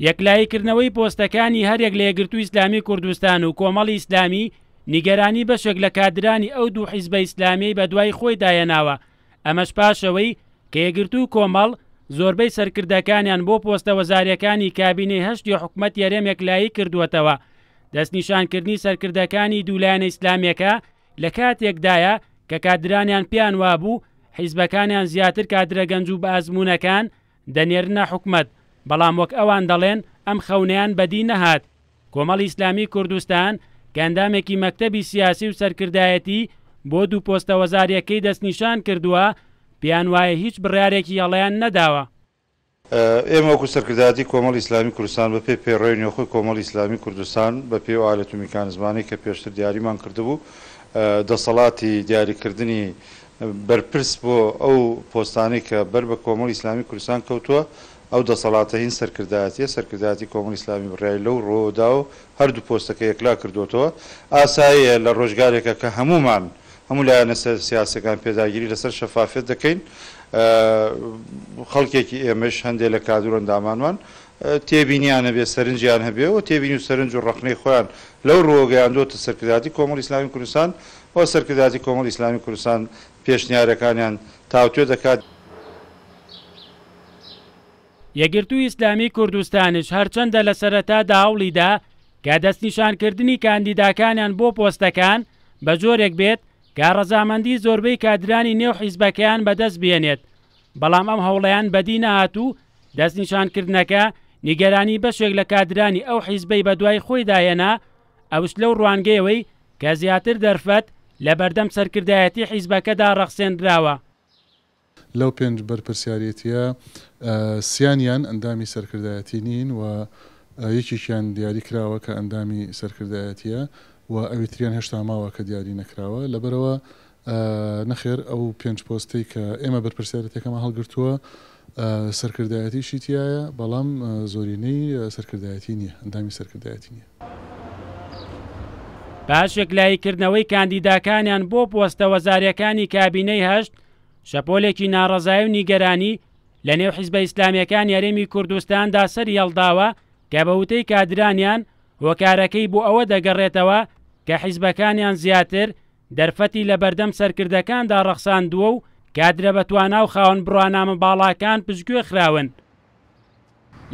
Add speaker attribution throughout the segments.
Speaker 1: یەکلاییکردنەوەی پۆستەکانی هەرێک لە یەکگرتووی ئیسلامی کوردستان و کۆمەڵی ئیسلامی نیگەرانی بەشێک لە کادرانی ئەو دوو حیزبە ئیسلامی بە دوای خۆی داهێناوە. ئەمەش پاشەوەی کە یەکگرتوو کۆمەڵ زۆربەی سەرکردەکانیان بۆ پۆستە وەزارەکانی کابینەی هەشتی حکوومەت یارێم یەکلایی کردووەتەوە. دەستنیشانکردنی سەرکردەکانی دوولایەنە ئیسلامیەکە لە کاتێکدایە کە کادرانیان پیان وابوو حیزبەکانیان زیاتر کادرە گەنج و بە ئەزموونەکان دەنێرنە حکوومەت، بەڵام وەک ئەوان دەڵێن ئەم خەونەیان بەدی نەهات. کۆمەڵی ئیسلامی کوردستان گەندامێکی مەکتەبی سیاسی و سەرکردایەتی بۆ دوو پۆستە وەزاریەکەی دەستنیشان کردووە، پیان وایە هیچ بڕیارێکی هەڵەیان نەداوە.
Speaker 2: ئێمە وەکو سەرکردایەتی کۆمەڵی ئیسلامی کوردستان بە پێی پێڕۆی نوێخۆی کۆمەڵی ئیسلامی کوردستان بە پێی و ئالەت و میکانزمانەی کە پێشتر دیاریمان کردبوو دەسەڵاتی دیاریکردنی بەرپرس بۆ ئەو پۆستانەی کە بەر بە کۆمەڵی ئیسلامی کوردستان کەوتووە، ئەو دەسەڵاتە هین سەرکردایەتی کۆمەڵی ئیسلامی بڕیای لەو ڕۆدا و هەردوو پۆستەکە یەکلا کردوتەوە. ئاساییە لە ڕۆژگارێکە کە هەمومان هەموو لایەنە سیاسەکان پێداگیری لەسەر شەفافیت دەکەین. خەڵکێکی ئێمەش هەندێک لە کادر و ئەندامانمان تێبینیانە بێ سەرنجیان هەبێ و تێبینی و سەرنج و ڕەخنەی خۆیان لەو ڕۆگەیاندۆتە سەرکردایەتی کۆمەڵی ئیسلامی کوردستان و سەرکردایەتی کۆمەڵی ئیسلامی کوردستان پێشنیارەکانیان تاوتوێ دەکات.
Speaker 1: یەکگرتووی ئیسلامی کوردستانش هەرچەندە لە سەرەتادا هەوڵیدا کە دەستنیشانکردنی کاندیداکانیان بۆ پۆستەکان بە جۆرێک بێت کە ڕەزامەندی زۆربەی کادرانی نێو حیزبەکەیان بەدەست بێنێت، بەڵام ئەم هەوڵەیان بەدی نەهات و دەستنیشانکردنەکە نیگەرانی بەشێک لە کادرانی ئەو حیزبەی بە دوای خۆی داهێنا، ئەوش لەو ڕوانگەیەوەی کە زیاتر دەرفەت لە بەردەم سەرکردایەتی حیزبەکەدا ڕەخسێنراوە.
Speaker 3: لەو پێنج بەرپرسیارەتیە سیانیان ئەندامی سەرکردایەتی نین و یەکێکیان دیاری کراوە کە ئەندامی سەرکردایەتیە و ئەویتریان هێشتا ماوە کە دیاری نەکراوە. لەبەرەوە نەخێر ئەو پێنج پۆستەی کە ئێمە بەرپرسیارەتەکەمان هەڵگرتووە سەرکردایەتی شیتیایە، بەڵام زۆرینەی سەرکردایەتی نییە، ئەندامی سەرکردایەتی نییە.
Speaker 1: پاش یەکلاییکردنەوەی کاندیداکانیان بۆ پۆستە وەزاریەکانی کابینەی هەشت، شەپۆلێکی ناڕەزایی و نیگەرانی لە نێو حیزبە ئیسلامیەکان یارێمی کوردستاندا سەری هەڵداوە کە بە وتەی کادرانیان هۆکارەکەی بۆ ئەوە دەگەڕێتەوە کە حیزبەکانیان زیاتر دەرفەتی لە بەردەم سەرکردەکاندا ڕەخساندووە و کادرە بەتوانا و خاوەن بڕوانامە باڵاکان پشتگوێ خراون.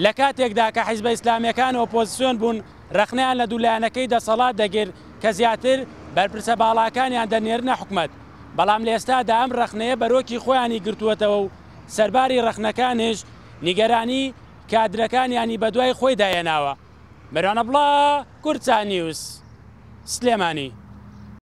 Speaker 1: لە کاتێکدا کە حیزبە ئیسلامیەکان ئۆپۆزیسیۆن بوون، ڕەخنەیان لە دوولایەنەکەی دەسەڵات دەگرت کە زیاتر بەرپرسە باڵاکانیان دەنێرنە حکوومەت، بەڵام لە ئێستادا ئەم ڕەخنەیە بەرۆکی خۆیانی گرتووەتەوە و سەرباری ڕەخنەکانیش نیگەرانی کادرەکانیانی بە دوای خۆی داهێناوە. مەرانە بڵا کورتسان نیوز سلێمانی.